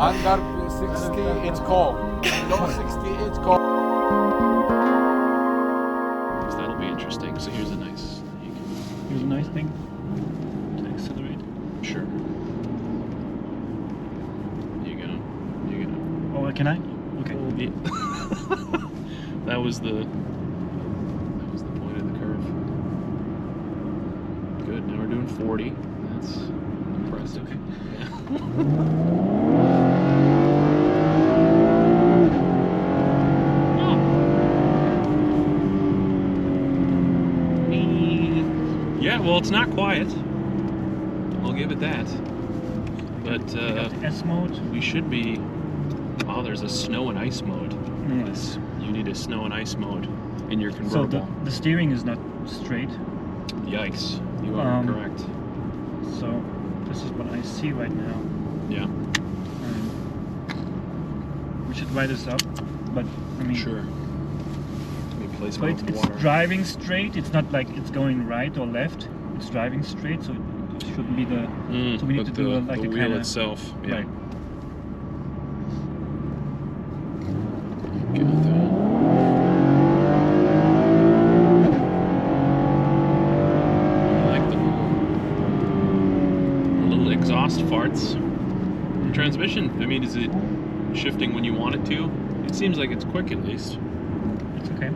Under 60, it's cold. Below 60, it's cold. So that'll be interesting. So here's a nice. Here's a nice thing to accelerate. Sure. You gonna. Oh, can I? Okay. That was the point of the curve. Good. Now we're doing 40. That's impressive. Okay. Yeah, well, it's not quiet. I'll give it that. But S mode. we should be. Oh, there's a snow and ice mode. Yes. You need a snow and ice mode in your So convertible. the steering is not straight. Yikes! You are correct. So this is what I see right now. Yeah. We should write this up, but I mean. Sure. Let me place So my it's water. driving straight. It's not like it's going right or left. It's driving straight, so it shouldn't be the. So we need to but do the, like the a wheel kind of itself. Yeah. right. Got that. I like the little exhaust farts. The transmission, I mean, is it shifting when you want it to? It seems like it's quick at least. It's okay.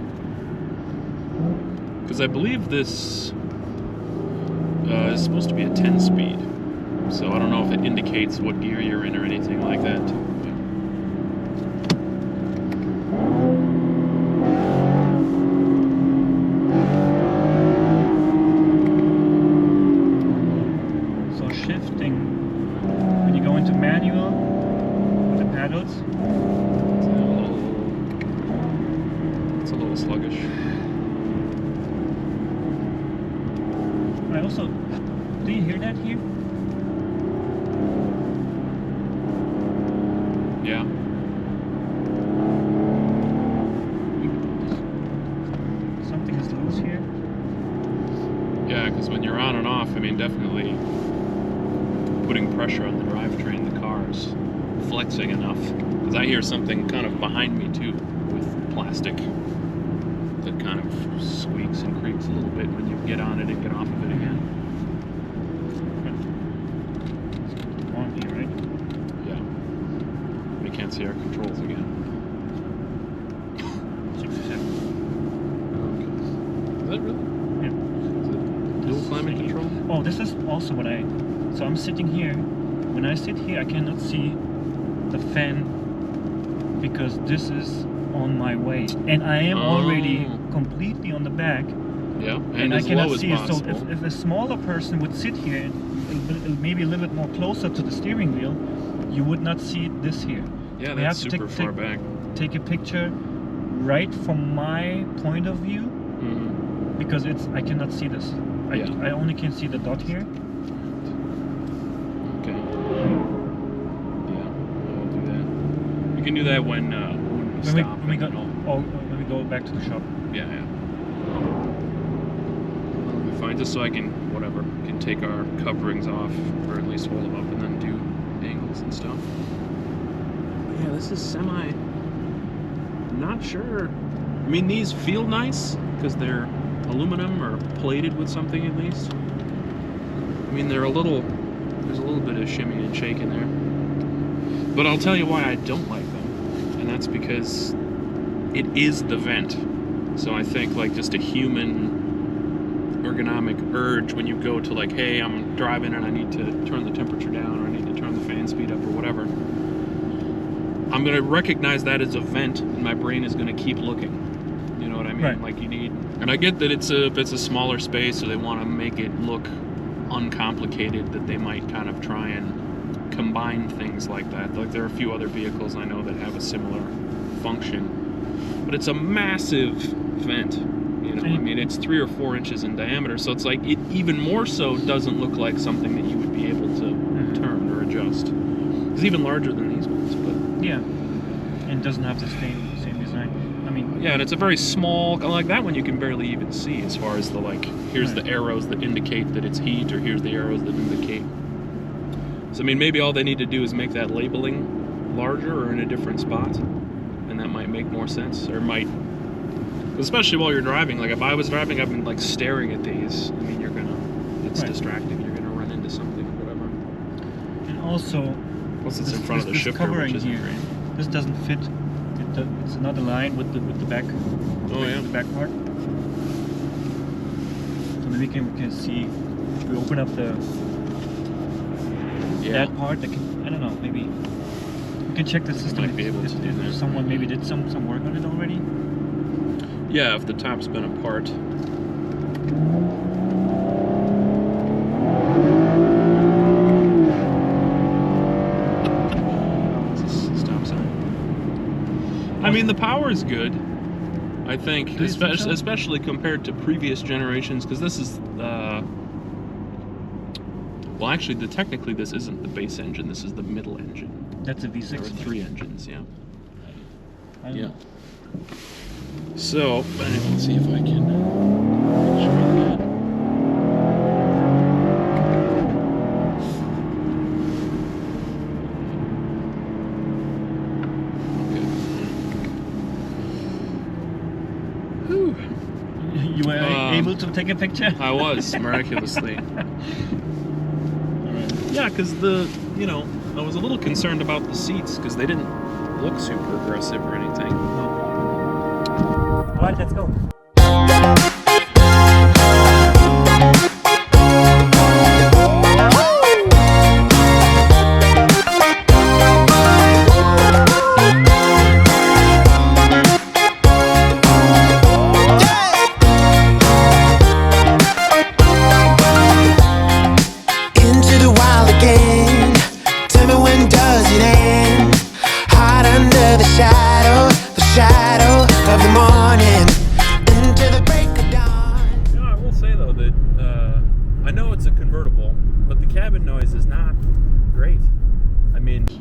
Because I believe this is supposed to be a 10-speed. So I don't know if it indicates what gear you're in or anything like that. So shifting when you go into manual with the paddles. It's a little sluggish. I also, do you hear that here? Yeah. Something is loose here. Yeah, because when you're on and off, I mean, definitely putting pressure on the drivetrain, the car's flexing enough. Because I hear something kind of behind me too, with plastic that kind of squeaks and creaks a little bit when you get on it and get off of it again. On here, right? Yeah. We can't see our controls again. 67. Is that really? Yeah. Is it dual climate control? Oh, this is also what I. So I'm sitting here. When I sit here, I cannot see the fan because this is on my way, and I am already completely on the back. Yeah, and I as cannot low as see it. possible. So if a smaller person would sit here, maybe a little bit more closer to the steering wheel, you would not see this here. Yeah, we that's have to super far back. take a picture right from my point of view because I cannot see this. I only can see the dot here. Okay. Yeah, I'll do that. We can do that when we stop. When we go, and all. when we go back to the shop. Yeah. That'll be fine, just so I can, can take our coverings off, or at least hold them up and then do angles and stuff. But yeah, this is I'm not sure. I mean, these feel nice, because they're aluminum or plated with something at least. I mean, there's a little bit of shimmy and shake in there. But I'll tell you why I don't like them, and that's because it is the vent. So I think like just a human ergonomic urge when you go to like, hey, I'm driving and I need to turn the temperature down or I need to turn the fan speed up or whatever. I'm going to recognize that as a vent and my brain is going to keep looking. You know what I mean? Right. Like you need, and I get that it's a smaller space, so they want to make it look uncomplicated, that they might kind of try and combine things like that. Like there are a few other vehicles I know that have a similar function. But it's a massive vent, you know. I mean, it's 3 or 4 inches in diameter, so it's like it even more so doesn't look like something that you would be able to turn or adjust. It's even larger than these ones, but yeah, and doesn't have the same design. I mean, yeah, and it's a very small, like that one you can barely even see as far as the like. Here's the arrows that indicate that it's heat, or here's the arrows that indicate. So I mean, maybe all they need to do is make that labeling larger or in a different spot, and that might make more sense, or might, especially while you're driving. Like if I was driving, I've been like staring at these. I mean, it's distracting. You're gonna run into something or whatever. And also, plus it's in front of the shifter, covering which isn't here, great. this doesn't fit. It's not aligned with the back. Oh yeah. The back part. So maybe we can see. If we open up that part, I don't know. Maybe we can check the system. Might be able to do that. If someone maybe did some work on it already. Yeah, if the top's been apart. Stop sign. I mean, the power is good. I think, especially compared to previous generations, because this is, well, actually, technically, this isn't the base engine. This is the middle engine. That's a V6. There are 3 engines, yeah. I don't know. So, let's see if I can make sure that. Whew. You were able to take a picture? I was, miraculously. Yeah, because I was a little concerned about the seats because they didn't look super aggressive or anything. Alright, let's go.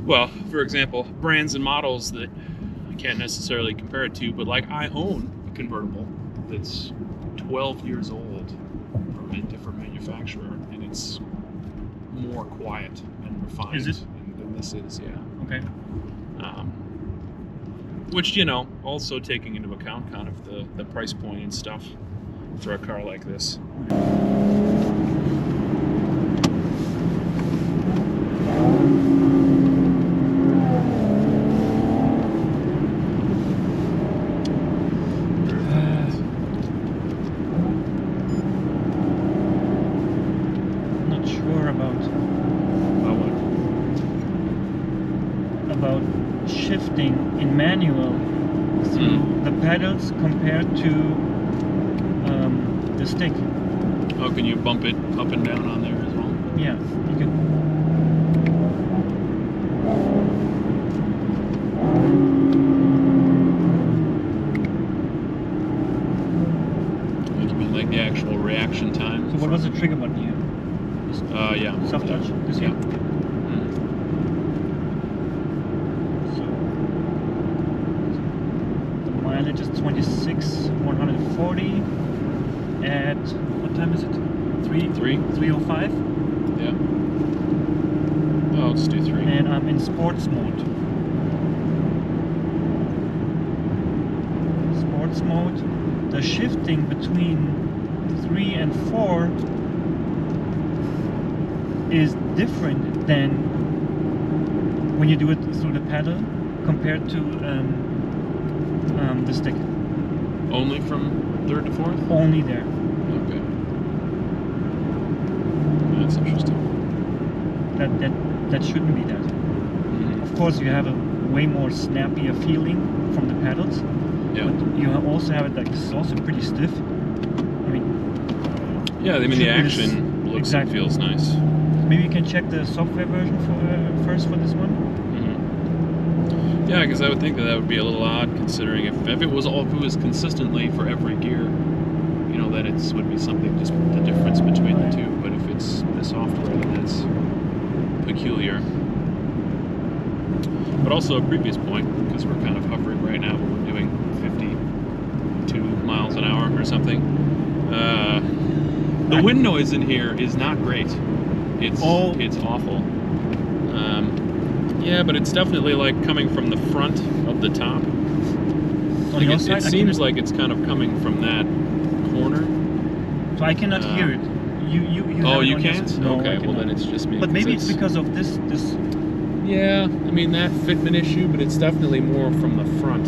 Well, for example, brands and models that I can't necessarily compare it to, but like I own a convertible that's 12 years old from a different manufacturer, and it's more quiet and refined than this is, yeah. Okay. Which, also taking into account kind of the price point and stuff for a car like this. Shifting in manual through the pedals compared to the stick. Oh, can you bump it up and down on there as well? Yeah, you can. You mean like the actual reaction time? So what was the trigger button here? Yeah. Soft touch? This yeah. here? Mileage is 26,140 at, what time is it? 3:05? Yeah. Oh, let's do 3. And I'm in sports mode. Sports mode. The shifting between 3 and 4 is different than when you do it through the pedal compared to the stick. Only from 3rd to 4th? Only there. Okay. That's interesting. That shouldn't be that. Mm-hmm. Of course, you have a way more snappier feeling from the pedals. Yeah. But you also have it like this is also pretty stiff. I mean. Yeah, I mean the action looks and feels nice. Maybe you can check the software version first for this one. Yeah, because I would think that would be a little odd, considering if it was consistently for every gear, that it would be something, just the difference between the two. But if it's the software, then that's peculiar. But also a previous point, because we're kind of hovering right now, but we're doing 52 miles an hour or something. The wind noise in here is not great. It's awful. Yeah, but it's definitely like coming from the front of the top. On Like your it side, I seems cannot- like it's kind of coming from that corner. So I cannot hear it. You Oh, have it you on your can't? side? No, Okay, I well cannot. then it's just me. But maybe it's because of this. Yeah, I mean that fitment issue, but it's definitely more from the front.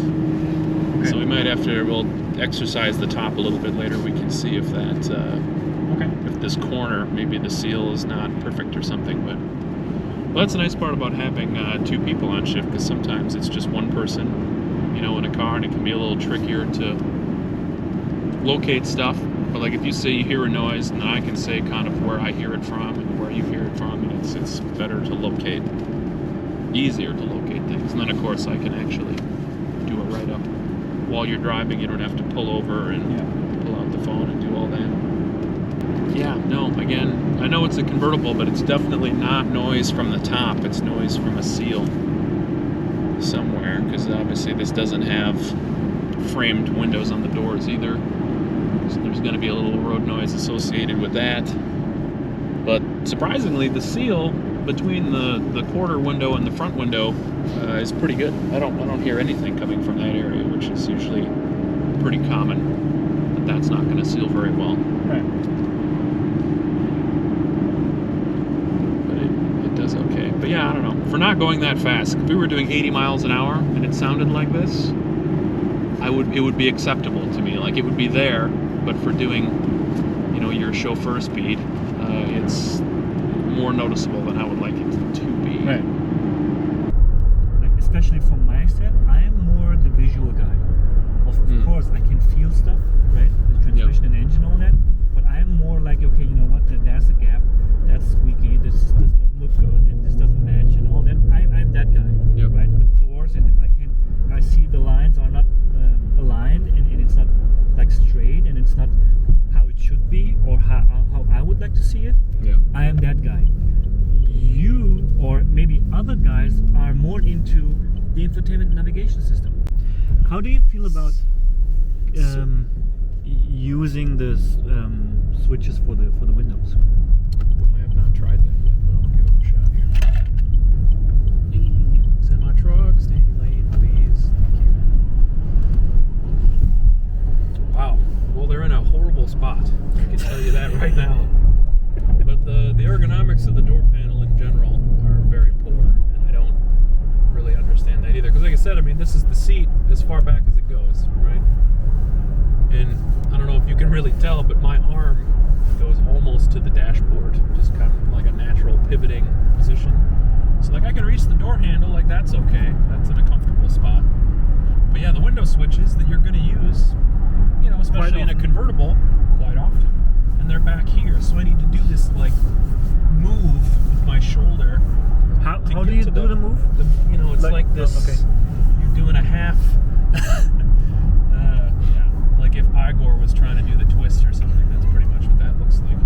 Okay. So we might have to, we'll exercise the top a little bit later. We can see if that, Okay. if this corner, maybe the seal is not perfect or something. But well, that's the nice part about having 2 people on shift, because sometimes it's just one person, you know, in a car, and it can be a little trickier to locate stuff. But like if you say you hear a noise, and then I can say kind of where I hear it from and where you hear it from, and it's better to locate, easier to locate things. And then of course I can actually do a write-up while you're driving. You don't have to pull over and pull out the phone and do all that. Yeah, no, again, I know it's a convertible, but it's definitely not noise from the top. It's noise from a seal somewhere, because obviously this doesn't have framed windows on the doors either. So there's going to be a little road noise associated with that. But surprisingly, the seal between the quarter window and the front window is pretty good. I don't hear anything coming from that area, which is usually pretty common. But that's not going to seal very well. Right. But it does okay. But yeah, I don't know. For not going that fast, if we were doing 80 miles an hour and it sounded like this, it would be acceptable to me. Like it would be there. But for doing, you know, your chauffeur speed, it's more noticeable than I would like it to be. Right. Like especially from my side, I am more the visual guy. Of course, I can feel stuff, right? The transmission and engine, all that. But I am more like, okay, you know what? There's a gap. That's squeaky. This doesn't look good, and this doesn't match, and all that. I'm that guy, right? With the doors, and if I see the lines are not aligned, and it's not like straight, and it's not how it should be, or how I would like to see it. Yeah. I am that guy. You, or maybe other guys, are more into the infotainment navigation system. How do you feel about using the switches for the windows? Well, I have not tried that yet, but I'll give it a shot here. Semi-truck, stay in your lane, please. Thank you. Wow. Well, they're in a horrible spot. I can tell you that right now. But the ergonomics of the door panel in general are very poor, and I don't really understand that either. Because like I said, I mean, this is the seat as far back as it goes, right? And I don't know if you can really tell, but my arm goes almost to the dashboard, just kind of like a natural pivoting position. So like I can reach the door handle, like that's okay. That's in a comfortable spot. But yeah, the window switches that you're going to use, you know, especially in a convertible, quite often. And they're back here, so I need to do this like move with my shoulder. How do you do the move? You know, it's like this. Okay. You're doing a half. Yeah, like if Igor was trying to do the twist or something, that's pretty much what that looks like.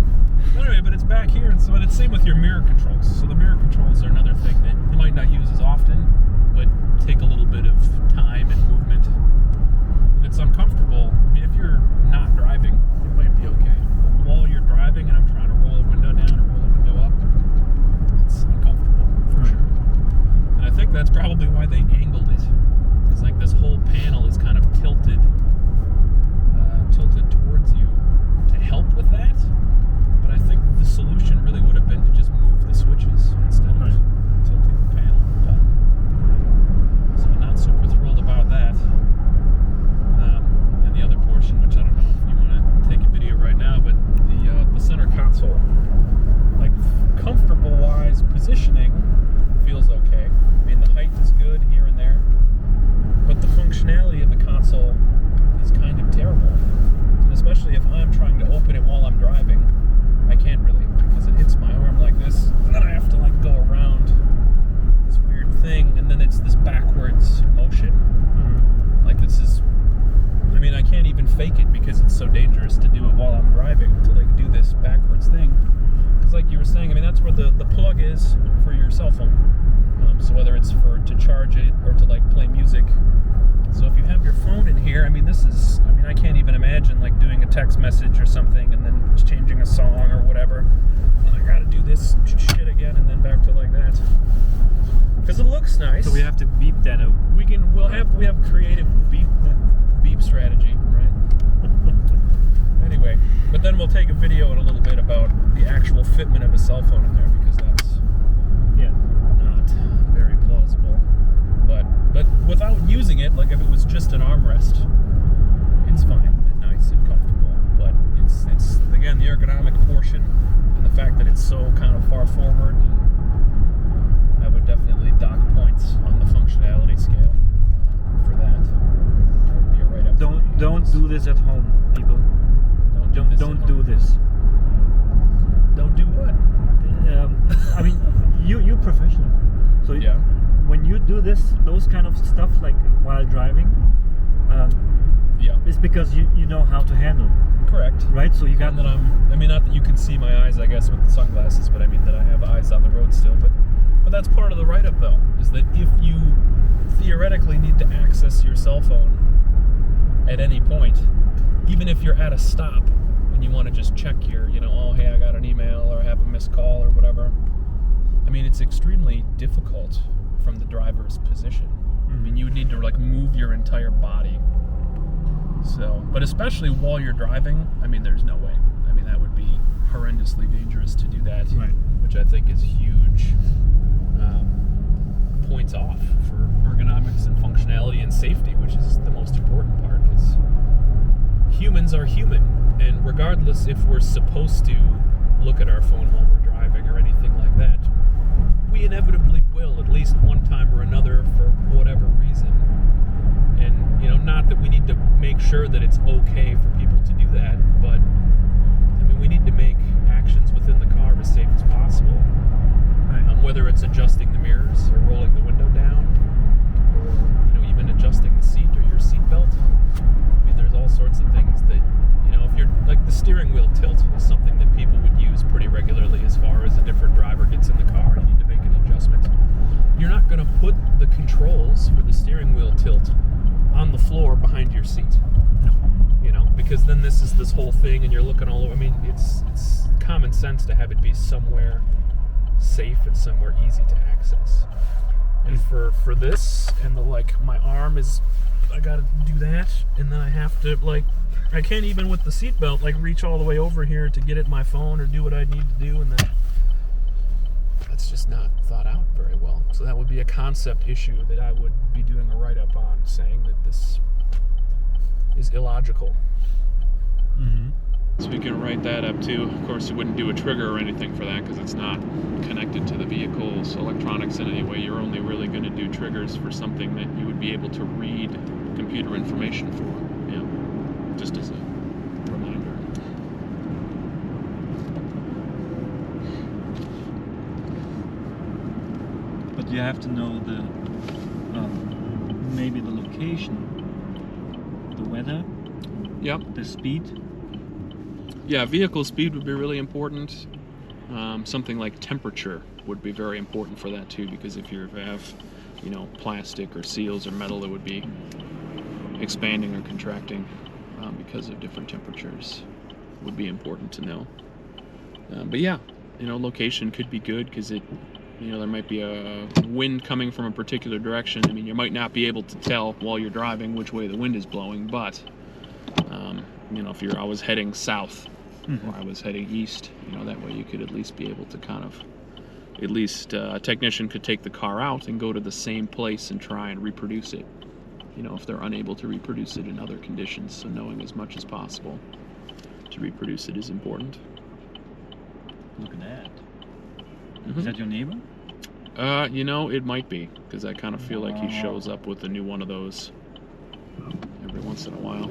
But anyway, but it's back here, and so it's same with your mirror controls. So the mirror controls are another thing that you might not use as often, but take a little bit of time and movement. And it's uncomfortable. I mean, if you're not driving, it might be okay. But while you're driving and I'm trying to roll a window down or roll a window up, it's uncomfortable for sure. And I think that's probably why they angled it. It's like this whole panel is kind of tilted towards you to help with that. But I think the solution really would have been to just move the switches instead of tilting the panel. But, so I'm not super thrilled about that. And the other portion, which I don't know if you want to take a video right now, but the center console, like comfortable-wise positioning, feels okay. I mean, the height is good here and there, but the functionality of the console is kind of terrible. And especially if I'm trying to open it while I'm driving, I can't really, because it hits my arm like this, and then I have to like go around this weird thing, and then it's this backwards motion. Like this is, I mean, I can't even fake it because it's so dangerous to do it while I'm driving, to like do this backwards thing. Because like you were saying, I mean, that's where the plug is for your cell phone. So whether it's to charge it or to like play music. So if you have your phone in here, I mean, I can't even imagine like doing a text message or something and then changing a song or whatever. And I gotta do this shit again and then back to like that. because it looks nice. So we have to beep that out. We have creative beep strategy, right? Anyway, but then we'll take a video in a little bit about the actual fitment of a cell phone in there, because that's not very plausible. But without using it, like if it was just an armrest, it's fine and nice and comfortable. But it's again the ergonomic portion and the fact that it's so kind of far forward. I would definitely dock points on the functionality scale for that. That would be a write-up. Don't do this at home, people. Don't do this. Don't do what? I mean, you're professional. So Yeah. when you do those kind of stuff like while driving, Yeah. it's because you know how to handle, Correct. right? So you got And that not that you can see my eyes, I guess, with the sunglasses, but I mean that I have eyes on the road still. But that's part of the write-up, though, is that if you theoretically need to access your cell phone at any point, even if you're at a stop and you want to just check your, oh, hey, I got an email or I have a missed call or whatever, I mean, it's extremely difficult from the driver's position. I mean, you would need to, like, move your entire body. So, but especially while you're driving, I mean, there's no way. I mean, that would be horrendously dangerous to do that, Right. which I think is huge points off for ergonomics and functionality and safety, which is the most important part, because humans are human, and regardless if we're supposed to look at our phone while we're driving or anything like that, we inevitably will at least one time or another for whatever reason. And, not that we need to make sure that it's okay for people to do that, but, I mean, we need to make actions within the car as safe as possible. Right. Whether it's adjusting the mirrors or rolling the window down, or, even adjusting the seat or your seat belt. I mean, there's all sorts of things that, if you're, like, the steering wheel tilt is something that people would use pretty regularly as far as a different driver gets in the car, you need to make an adjustment. You're not going to put the controls for the steering wheel tilt on the floor behind your seat. Because then this whole thing and you're looking all over. I mean, it's common sense to have it be somewhere safe and somewhere easy to access. And for this, and my arm is, I gotta do that, and then I have to, I can't even with the seatbelt, reach all the way over here to get at my phone or do what I need to do, and that's just not thought out very well. So that would be a concept issue that I would be doing a write-up on, saying that this is illogical. Mm-hmm. So we can write that up too. Of course, you wouldn't do a trigger or anything for that because it's not connected to the vehicle's electronics in any way. You're only really going to do triggers for something that you would be able to read computer information for. Yeah, just as a reminder. But you have to know maybe the location, the weather, Yep. the speed. Yeah, vehicle speed would be really important. Something like temperature would be very important for that too, because if you have, plastic or seals or metal, it would be expanding or contracting because of different temperatures. Would be important to know. But yeah, location could be good because it, there might be a wind coming from a particular direction. I mean, you might not be able to tell while you're driving which way the wind is blowing, but if I was heading south, or I was heading east, that way you could at least be able to kind of, at least a technician could take the car out and go to the same place and try and reproduce it, if they're unable to reproduce it in other conditions. So knowing as much as possible to reproduce it is important. Look at that. Mm-hmm. Is that your neighbor? It might be, because I kind of feel like he shows up with a new one of those every once in a while.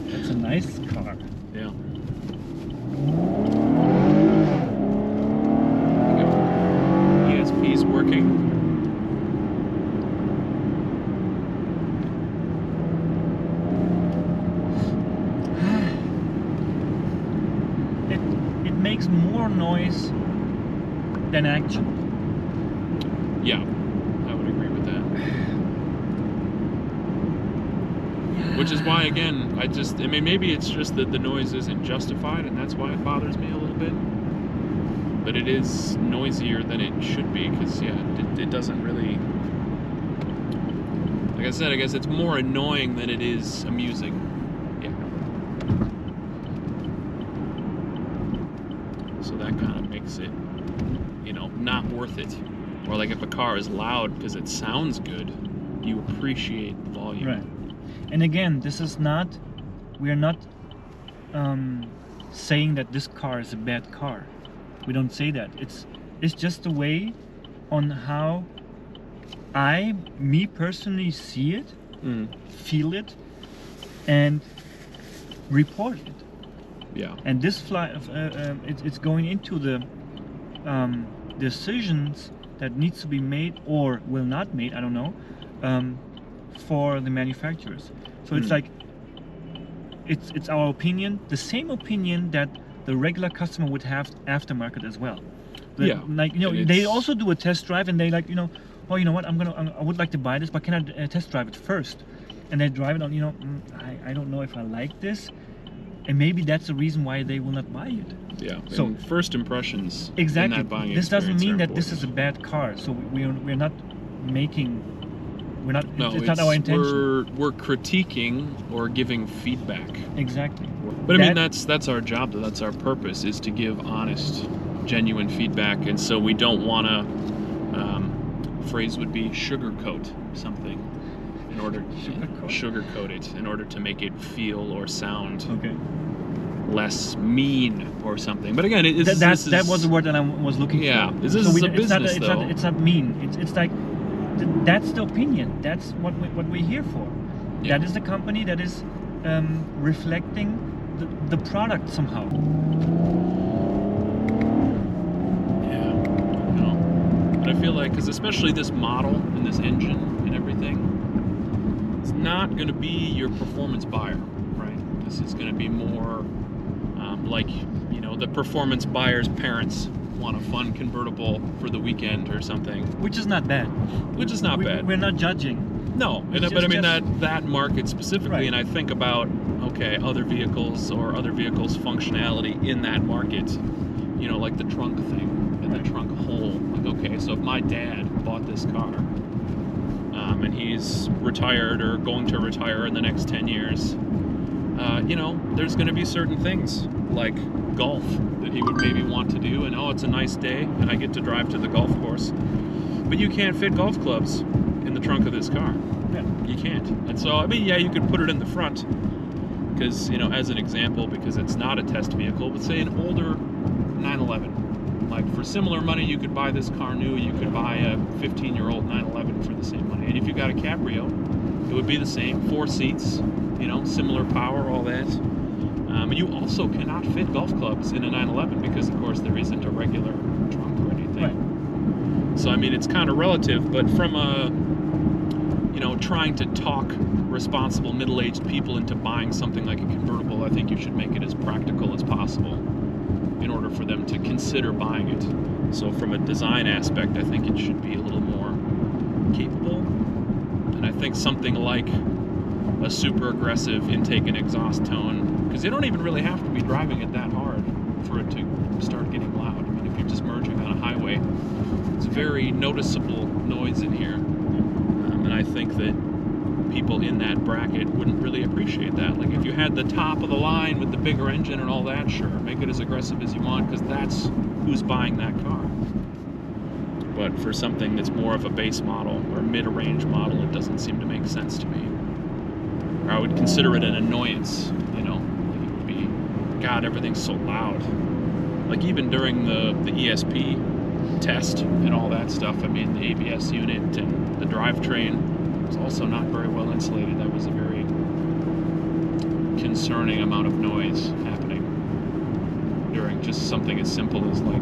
That's a nice car. Yeah. ESP's working. It makes more noise than action. Yeah, I would agree with that. Which is why, again, maybe it's just that the noise isn't justified, and that's why it bothers me a little bit. but it is noisier than it should be because it doesn't really. Like I said, I guess it's more annoying than it is amusing. Yeah. So that kind of makes it, not worth it. Or like if a car is loud because it sounds good, you appreciate the volume. Right. And again, we are not saying that this car is a bad car. We don't say that. It's just a way on how me personally see it, feel it, and report it. Yeah. And this it's going into the decisions that needs to be made or will not made, I don't know, for the manufacturers. So it's like it's our opinion, the same opinion that the regular customer would have aftermarket as well. Like they also do a test drive and they like oh, you know what, I would like to buy this, but can I test drive it first? And they drive it on, I don't know if I like this, and maybe that's the reason why they will not buy it. Yeah. So and first impressions. Exactly. In that buying This doesn't mean that important. this is a bad car. So we're not making. No, it's not our intention. We're critiquing or giving feedback. Exactly. But I mean that's our job. That's our purpose, is to give honest, genuine feedback, and so we don't want to. Phrase would be sugarcoat something in order to sugarcoat it in order to make it feel or sound less mean or something. But again, that was the word that I was looking for. Yeah, this is a business, though. It's not mean. It's like that's the opinion. That's what we're here for. Yeah. That is the company that is reflecting the product somehow. I feel like, because especially this model and this engine and everything, it's not going to be your performance buyer, right? This is going to be more like, the performance buyer's parents want a fun convertible for the weekend or something. Which is not bad. Bad. We're not judging. No, but I mean that market specifically, right. And I think about, other vehicles or other vehicles' functionality in that market, like the trunk thing. The trunk hole. Like, okay, so if my dad bought this car and he's retired or going to retire in the next 10 years, there's going to be certain things like golf that he would maybe want to do, and it's a nice day and I get to drive to the golf course, but you can't fit golf clubs in the trunk of this car. Yeah. You can't. And so, I mean, you could put it in the front because, as an example, because it's not a test vehicle, but say an older 911. Like, for similar money, you could buy this car new. You could buy a 15-year-old 911 for the same money. And if you got a Cabrio, it would be the same. 4 seats, similar power, all that. And you also cannot fit golf clubs in a 911 because, of course, there isn't a regular trunk or anything. Right. So, I mean, it's kind of relative. But from a, trying to talk responsible middle-aged people into buying something like a convertible, I think you should make it as practical as possible in order for them to consider buying it. So from a design aspect, I think it should be a little more capable. And I think something like a super aggressive intake and exhaust tone, because you don't even really have to be driving it that hard for it to start getting loud. I mean, if you're just merging on a highway, it's very noticeable noise in here. And I think that people in that bracket wouldn't really appreciate that. Like, if you had the top of the line with the bigger engine and all that, sure, make it as aggressive as you want, because that's who's buying that car. But for something that's more of a base model or mid-range model, it doesn't seem to make sense to me. Or I would consider it an annoyance, Like, it would be, God, everything's so loud. Like, even during the ESP test and all that stuff, I mean, the ABS unit and the drivetrain was also not very well insulated. That was a very concerning amount of noise happening during just something as simple as like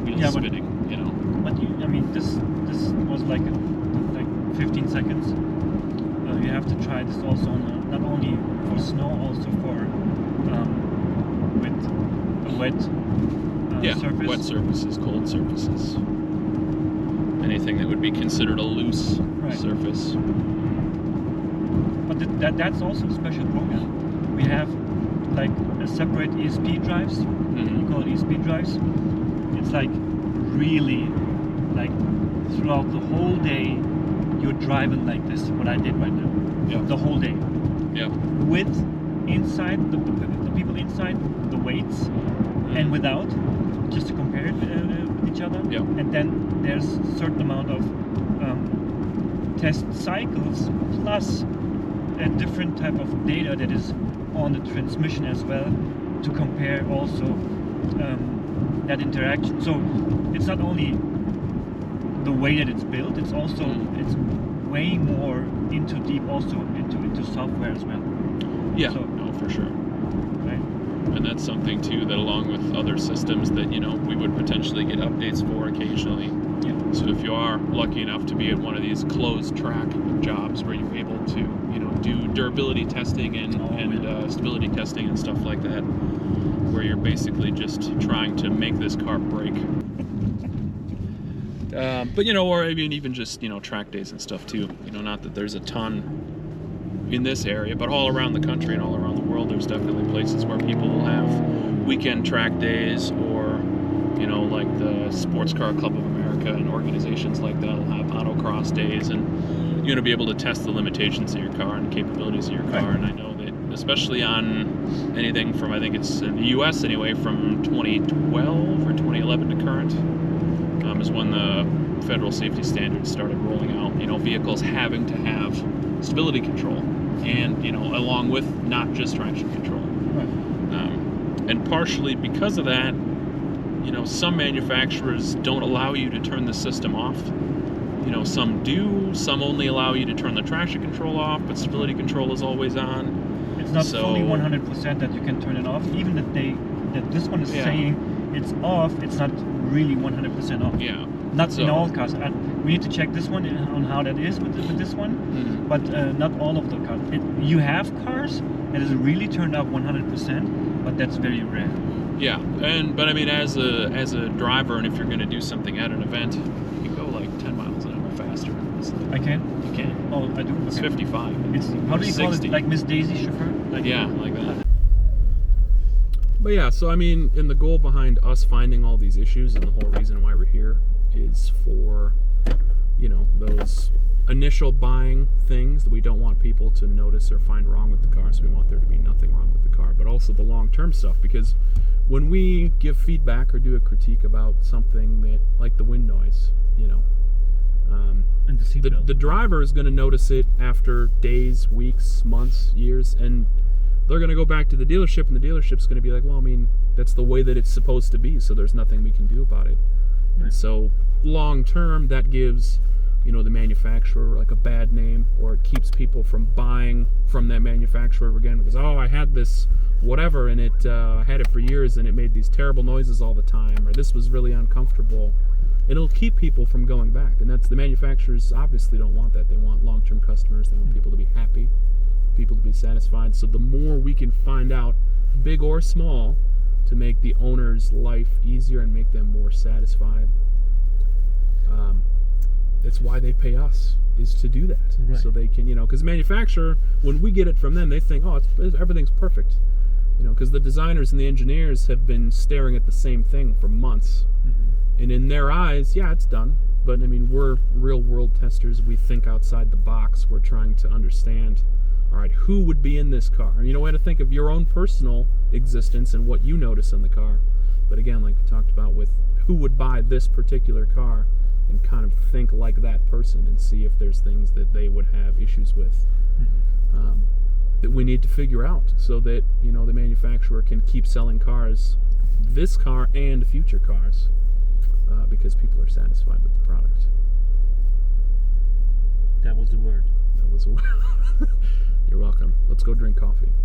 wheel spinning, But this was like 15 seconds. You have to try this also on not only for snow, also for with a wet surface. Wet surfaces, cold surfaces, anything that would be considered a loose surface. But that's also a special program. We have like a separate ESP drives. We call it ESP drives. it's like really like throughout the whole day you're driving like this, what I did right now. Yeah. The whole day. Yeah. With inside the people inside the weights and without, just to compare it with each other. Yeah. And then there's a certain amount of test cycles plus a different type of data that is on the transmission as well to compare also that interaction. So it's not only the way that it's built, it's also it's way more into deep also into software as well. Yeah, So, no, for sure. right. And that's something too that along with other systems that, you know, we would potentially get updates for occasionally. Yeah. So if you are lucky enough to be at one of these closed track jobs where you're able to, you know, do durability testing and stability testing and stuff like that, where you're basically just trying to make this car break. But, you know, or even just, you know, track days and stuff too. You know, not that there's a ton in this area, but all around the country and all around the world, there's definitely places where people will have weekend track days, or, you know, like the Sports Car Club of America and organizations like that will have autocross days, and you're going to be able to test the limitations of your car and the capabilities of your car. And I know that especially on anything from, I think it's in the US anyway, from 2012 or 2011 to current, is when the federal safety standards started rolling out, you know, vehicles having to have stability control, and, you know, along with not just traction control. Right. And partially because of that, you know, some manufacturers don't allow you to turn the system off. You know, some do, some only allow you to turn the traction control off, but stability control is always on. It's not fully 100% that you can turn it off. Even that this one is saying it's off, it's not really 100% off. Yeah. Not in all cars. We need to check this one on how that is with this one, but not all of the cars. You have cars that is really turned off 100%, but that's very rare. Yeah, but I mean, as a driver, and if you're going to do something at an event, you can go like 10 miles an hour faster. I can? You can. Oh, I do? It's Okay. 55. It's, how do you 60. call it? Like Miss Daisy chauffeur? Like, yeah, like that. But yeah, so I mean, and the goal behind us finding all these issues and the whole reason why we're here is for, you know, those initial buying things that we don't want people to notice or find wrong with the car, so we want there to be nothing wrong with the car, but also the long-term stuff, because when we give feedback or do a critique about something that, like the wind noise, you know, and the driver is going to notice it after days, weeks, months, years, and they're going to go back to the dealership, and the dealership's going to be like, well, I mean, that's the way that it's supposed to be, so there's nothing we can do about it. And so long term, that gives, you know, the manufacturer like a bad name, or it keeps people from buying from that manufacturer again, because, oh, I had this whatever, and I had it for years, and it made these terrible noises all the time, or this was really uncomfortable. It'll keep people from going back, and that's, the manufacturers obviously don't want that. They want long-term customers. They want people to be happy, people to be satisfied. So the more we can find out, big or small, to make the owner's life easier and make them more satisfied, that's why they pay us, is to do that. Right. So they can, you know, because manufacturer, when we get it from them, they think, oh, everything's perfect, you know, because the designers and the engineers have been staring at the same thing for months. And in their eyes, yeah, it's done. But I mean, we're real world testers. We think outside the box. We're trying to understand, all right, who would be in this car? You know, we had to think of your own personal existence and what you notice in the car. But again, like we talked about with who would buy this particular car, and kind of think like that person and see if there's things that they would have issues with that we need to figure out, so that, you know, the manufacturer can keep selling cars, this car and future cars, because people are satisfied with the product. That was the word. That was a word. You're welcome. Let's go drink coffee.